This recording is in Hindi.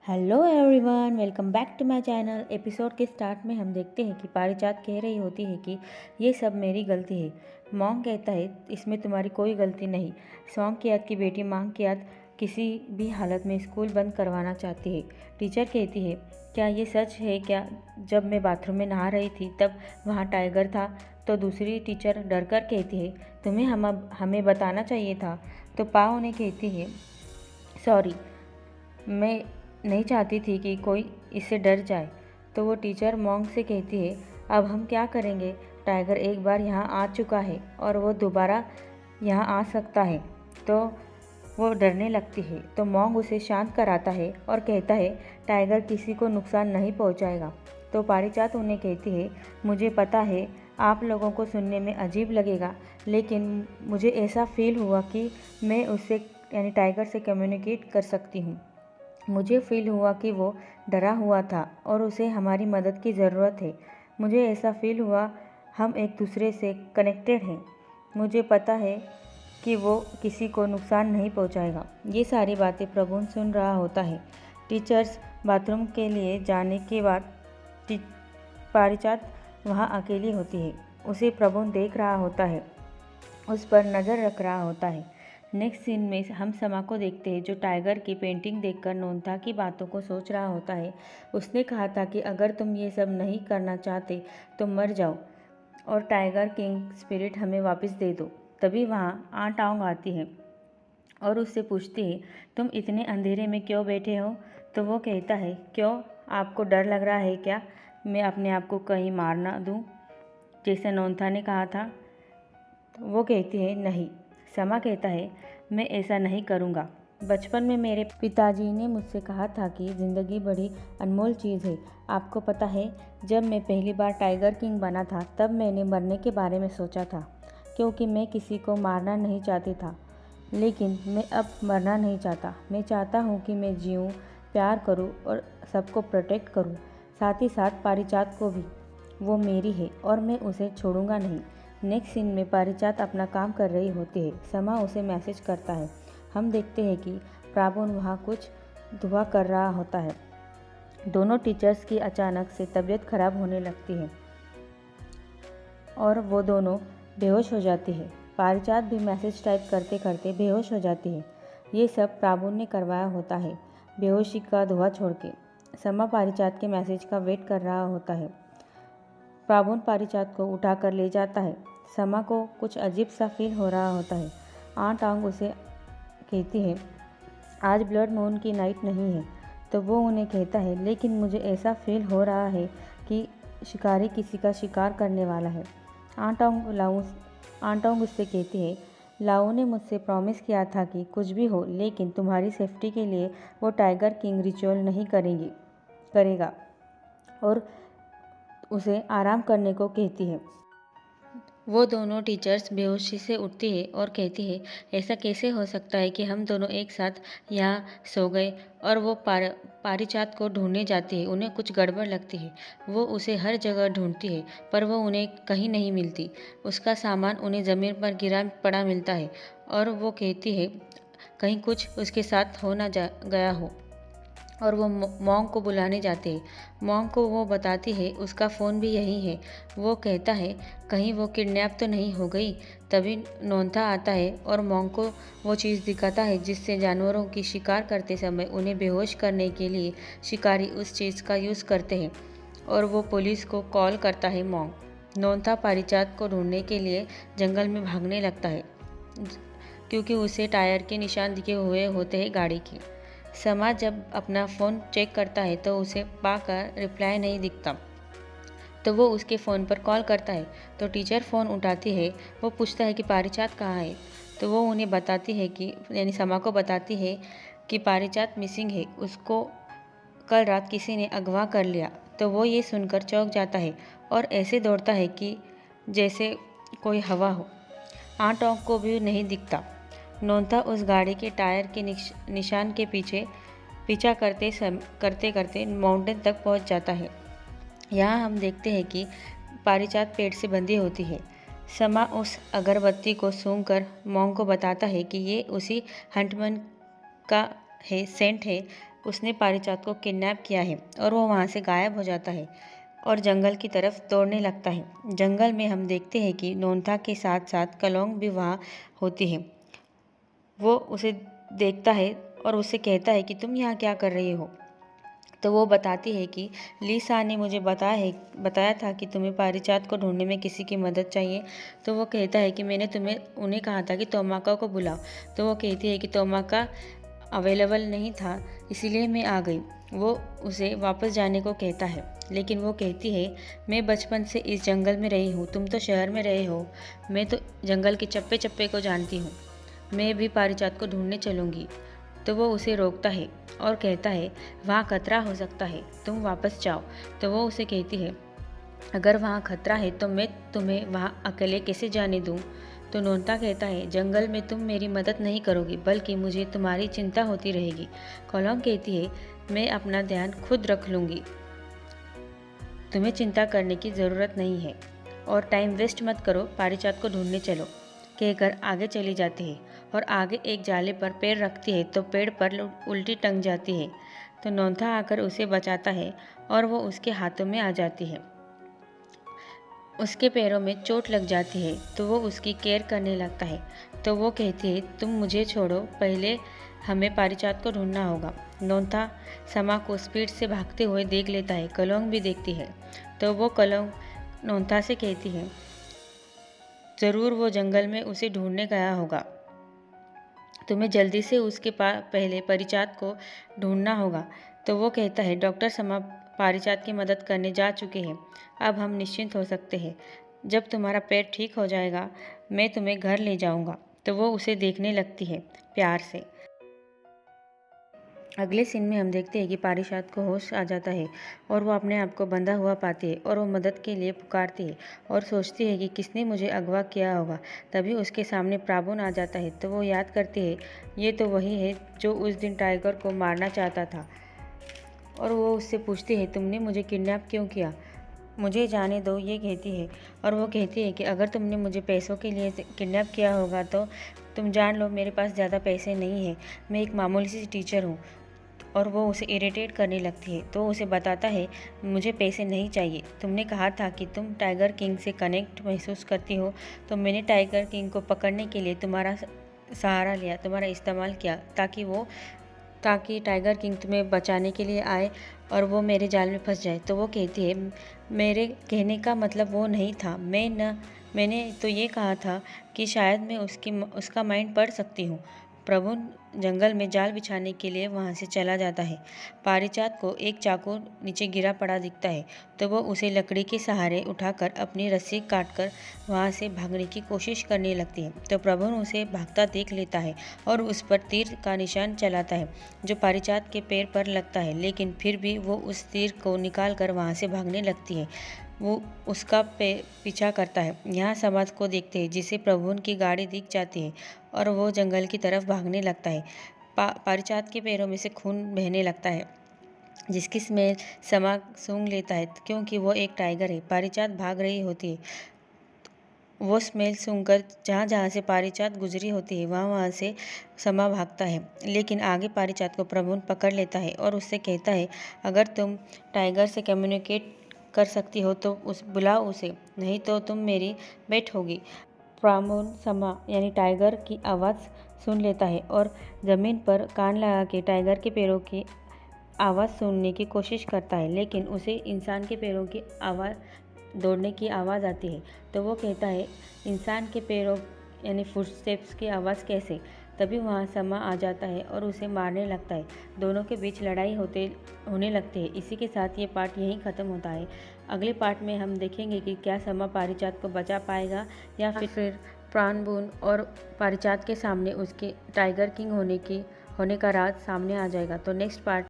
Hello everyone, welcome back to my channel. Episode के स्टार्ट में हम देखते हैं कि पारिजात कह रही होती है कि ये सब मेरी गलती है। मॉन्ग कहता है इसमें तुम्हारी कोई गलती नहीं। सॉन्ग कियात की बेटी मांग कियात किसी भी हालत में स्कूल बंद करवाना चाहती है। टीचर कहती है क्या ये सच है क्या? जब मैं बाथरूम में नहा रही थी तब वहाँ टाइगर था। तो दूसरी टीचर डरकर कहती है तुम्हें हमें बताना चाहिए था। तो पाओ ने कहती है सॉरी, मैं नहीं चाहती थी कि कोई इससे डर जाए। तो वो टीचर मॉन्ग से कहती है अब हम क्या करेंगे? टाइगर एक बार यहाँ आ चुका है और वो दोबारा यहाँ आ सकता है। तो वो डरने लगती है। तो मॉन्ग उसे शांत कराता है और कहता है टाइगर किसी को नुकसान नहीं पहुँचाएगा। तो पारिजात उन्हें कहती है मुझे पता है आप लोगों को सुनने में अजीब लगेगा, लेकिन मुझे ऐसा फील हुआ कि मैं उससे यानी टाइगर से कम्युनिकेट कर सकती हूँ। मुझे फील हुआ कि वो डरा हुआ था और उसे हमारी मदद की ज़रूरत है। मुझे ऐसा फील हुआ हम एक दूसरे से कनेक्टेड हैं। मुझे पता है कि वो किसी को नुकसान नहीं पहुंचाएगा। ये सारी बातें प्रभुन सुन रहा होता है। टीचर्स बाथरूम के लिए जाने के बाद पारिजात वहाँ अकेली होती है। उसे प्रभुन देख रहा होता है, उस पर नज़र रख रहा होता है। नेक्स्ट सीन में हम समा को देखते हैं जो टाइगर की पेंटिंग देखकर नोंथा की बातों को सोच रहा होता है। उसने कहा था कि अगर तुम ये सब नहीं करना चाहते तो मर जाओ और टाइगर किंग स्पिरिट हमें वापस दे दो। तभी वहाँ आंट आंग आती है और उससे पूछती है तुम इतने अंधेरे में क्यों बैठे हो? तो वो कहता है क्यों, आपको डर लग रहा है क्या मैं अपने आप को कहीं मार ना दूँ जैसे नोंथा ने कहा था? वो कहती है नहीं। समा कहता है मैं ऐसा नहीं करूँगा। बचपन में मेरे पिताजी ने मुझसे कहा था कि ज़िंदगी बड़ी अनमोल चीज़ है। आपको पता है जब मैं पहली बार टाइगर किंग बना था तब मैंने मरने के बारे में सोचा था, क्योंकि मैं किसी को मारना नहीं चाहती था। लेकिन मैं अब मरना नहीं चाहता। मैं चाहता हूँ कि मैं जीऊँ, प्यार करूँ और सबको प्रोटेक्ट करूँ, साथ ही साथ पारिजात को भी। वो मेरी है और मैं उसे छोड़ूंगा नहीं। नेक्स्ट सीन में पारिजात अपना काम कर रही होती है। समा उसे मैसेज करता है। हम देखते हैं कि प्राबुन वहाँ कुछ दुआ कर रहा होता है। दोनों टीचर्स की अचानक से तबीयत खराब होने लगती है और वो दोनों बेहोश हो जाती है। पारिजात भी मैसेज टाइप करते करते बेहोश हो जाती है। ये सब प्राबुन ने करवाया होता है बेहोशी का धुआं छोड़ के। समा पारिजात के मैसेज का वेट कर रहा होता है। प्राबुन पारिजात को उठाकर ले जाता है। समा को कुछ अजीब सा फील हो रहा होता है। आंट आंग उसे कहती है आज ब्लड मून की नाइट नहीं है। तो वो उन्हें कहता है लेकिन मुझे ऐसा फील हो रहा है कि शिकारी किसी का शिकार करने वाला है। आंट आंग उससे कहती है लाओ ने मुझसे प्रॉमिस किया था कि कुछ भी हो लेकिन तुम्हारी सेफ्टी के लिए वो टाइगर किंग रिचुअल नहीं करेगा और उसे आराम करने को कहती है। वो दोनों टीचर्स बेहोशी से उठती है और कहती है ऐसा कैसे हो सकता है कि हम दोनों एक साथ यहाँ सो गए? और वो पारिजात को ढूंढने जाती है। उन्हें कुछ गड़बड़ लगती है। वो उसे हर जगह ढूंढती है पर वो उन्हें कहीं नहीं मिलती। उसका सामान उन्हें ज़मीन पर गिरा पड़ा मिलता है और वो कहती है कहीं कुछ उसके साथ हो ना गया हो और वो मॉन्ग को बुलाने जाते हैं। मॉन्ग को वो बताती है उसका फ़ोन भी यही है। वो कहता है कहीं वो किडनैप तो नहीं हो गई। तभी नोंथा आता है और मॉन्ग को वो चीज़ दिखाता है जिससे जानवरों की शिकार करते समय उन्हें बेहोश करने के लिए शिकारी उस चीज़ का यूज़ करते हैं और वो पुलिस को कॉल करता है। मॉन्ग नोंथा पारिजात को ढूंढने के लिए जंगल में भागने लगता है क्योंकि उसे टायर के निशान दिखे हुए होते हैं गाड़ी के। समा जब अपना फ़ोन चेक करता है तो उसे पाकर रिप्लाई नहीं दिखता। तो वो उसके फ़ोन पर कॉल करता है। तो टीचर फ़ोन उठाती है। वो पूछता है कि पारिजात कहाँ है? तो वो उन्हें बताती है कि यानी समा को बताती है कि पारिजात मिसिंग है, उसको कल रात किसी ने अगवा कर लिया। तो वो ये सुनकर चौंक जाता है और ऐसे दौड़ता है कि जैसे कोई हवा हो। आंट आंग को भी नहीं दिखता। नोंथा उस गाड़ी के टायर के निशान के पीछा करते करते माउंटेन तक पहुंच जाता है। यहाँ हम देखते हैं कि पारिजात पेड़ से बंधी होती है। समा उस अगरबत्ती को सूंघकर मॉन्ग को बताता है कि ये उसी हंटमैन का सेंट है उसने पारिजात को किडनैप किया है और वो वहाँ से गायब हो जाता है और जंगल की तरफ दौड़ने लगता है। जंगल में हम देखते हैं कि नोनता के साथ साथ कलोंग भी वहाँ होती है। वो उसे देखता है और उससे कहता है कि तुम यहाँ क्या कर रही हो। तो वो बताती है कि लीसा ने मुझे बताया था कि तुम्हें पारिजात को ढूंढने में किसी की मदद चाहिए। तो वो कहता है कि मैंने उन्हें कहा था कि तोमाका को बुलाओ। तो वो कहती है कि तोमाका अवेलेबल नहीं था, इसीलिए मैं आ गई। वो उसे वापस जाने को कहता है, लेकिन वो कहती है मैं बचपन से इस जंगल में रही हूँ, तुम तो शहर में रहे हो, मैं तो जंगल के चप्पे चप्पे को जानती हूँ, मैं भी पारिजात को ढूंढने चलूँगी। तो वो उसे रोकता है और कहता है वहाँ खतरा हो सकता है, तुम वापस जाओ। तो वो उसे कहती है अगर वहाँ खतरा है तो मैं तुम्हें वहाँ अकेले कैसे जाने दूँ। तो नोनता कहता है जंगल में तुम मेरी मदद नहीं करोगी, बल्कि मुझे तुम्हारी चिंता होती रहेगी। कलोंग कहती है मैं अपना ध्यान खुद रख लूँगी, तुम्हें चिंता करने की ज़रूरत नहीं है और टाइम वेस्ट मत करो, पारिजात को ढूंढने चलो, कहकर आगे चली जाती है और आगे एक जाले पर पैर रखती है तो पेड़ पर उल्टी टंग जाती है। तो नोनता आकर उसे बचाता है और वो उसके हाथों में आ जाती है। उसके पैरों में चोट लग जाती है तो वो उसकी केयर करने लगता है। तो वो कहती है तुम मुझे छोड़ो, पहले हमें पारिजात को ढूंढना होगा। नोनता समा को स्पीड से भागते हुए देख लेता है, कलोंग भी देखती है। तो वो कलोंग नोनता से कहती है ज़रूर वो जंगल में उसे ढूंढने गया होगा, तुम्हें जल्दी से उसके पहले पारिजात को ढूंढना होगा। तो वो कहता है डॉक्टर समा पारिजात की मदद करने जा चुके हैं, अब हम निश्चिंत हो सकते हैं। जब तुम्हारा पैर ठीक हो जाएगा मैं तुम्हें घर ले जाऊंगा। तो वो उसे देखने लगती है प्यार से। अगले सीन में हम देखते हैं कि पारिजात को होश आ जाता है और वो अपने आप को बंधा हुआ पाती है और वो मदद के लिए पुकारती है और सोचती है कि किसने मुझे अगवा किया होगा। तभी उसके सामने प्राबुन आ जाता है। तो वो याद करती है ये तो वही है जो उस दिन टाइगर को मारना चाहता था और वो उससे पूछती है तुमने मुझे किडनैप क्यों किया, मुझे जाने दो, ये कहती है। और वो कहती है कि अगर तुमने मुझे पैसों के लिए किडनैप किया होगा तो तुम जान लो मेरे पास ज़्यादा पैसे नहीं हैं, मैं एक मामूली सी टीचर हूँ। और वो उसे इरिटेट करने लगती है। तो उसे बताता है मुझे पैसे नहीं चाहिए, तुमने कहा था कि तुम टाइगर किंग से कनेक्ट महसूस करती हो, तो मैंने टाइगर किंग को पकड़ने के लिए तुम्हारा सहारा लिया, तुम्हारा इस्तेमाल किया ताकि टाइगर किंग तुम्हें बचाने के लिए आए और वो मेरे जाल में फंस जाए। तो वो कहती है मेरे कहने का मतलब वो नहीं था, मैंने तो ये कहा था कि शायद मैं उसका माइंड पढ़ सकती हूँ। प्रभु जंगल में जाल बिछाने के लिए वहाँ से चला जाता है। पारिजात को एक चाकू नीचे गिरा पड़ा दिखता है तो वो उसे लकड़ी के सहारे उठाकर अपनी रस्सी काटकर वहाँ से भागने की कोशिश करने लगती है। तो प्रभु उसे भागता देख लेता है और उस पर तीर का निशान चलाता है जो पारिजात के पैर पर लगता है, लेकिन फिर भी वो उस तीर को निकाल कर वहाँ से भागने लगती है। वो उसका पीछा करता है। यहाँ समाज को देखते हैं जिसे प्रभु की गाड़ी दिख जाती है और वो जंगल की तरफ भागने लगता है। पारिजात के पैरों में से खून बहने लगता है जिसकी स्मेल समा सूंघ लेता है क्योंकि वो एक टाइगर है। पारिजात भाग रही होती है, वो स्मेल सूंघकर जहाँ जहाँ से पारिजात गुजरी होती है वहाँ से समा भागता है, लेकिन आगे पारिजात को प्रभु पकड़ लेता है और उससे कहता है अगर तुम टाइगर से कम्युनिकेट कर सकती हो तो बुलाओ उसे, नहीं तो तुम मेरी बेट होगी। प्रामुन समा यानी टाइगर की आवाज़ सुन लेता है और ज़मीन पर कान लगा के टाइगर के पैरों की आवाज़ सुनने की कोशिश करता है, लेकिन उसे इंसान के पैरों की आवाज़ दौड़ने की आवाज़ आती है। तो वो कहता है इंसान के पैरों यानी फुटस्टेप्स की आवाज़ कैसे। तभी वहाँ समा आ जाता है और उसे मारने लगता है। दोनों के बीच लड़ाई होने लगती है। इसी के साथ ये पार्ट यहीं ख़त्म होता है। अगले पार्ट में हम देखेंगे कि क्या समा पारिजात को बचा पाएगा या फिर प्राणबून और पारिजात के सामने उसके टाइगर किंग होने का राज सामने आ जाएगा। तो नेक्स्ट पार्ट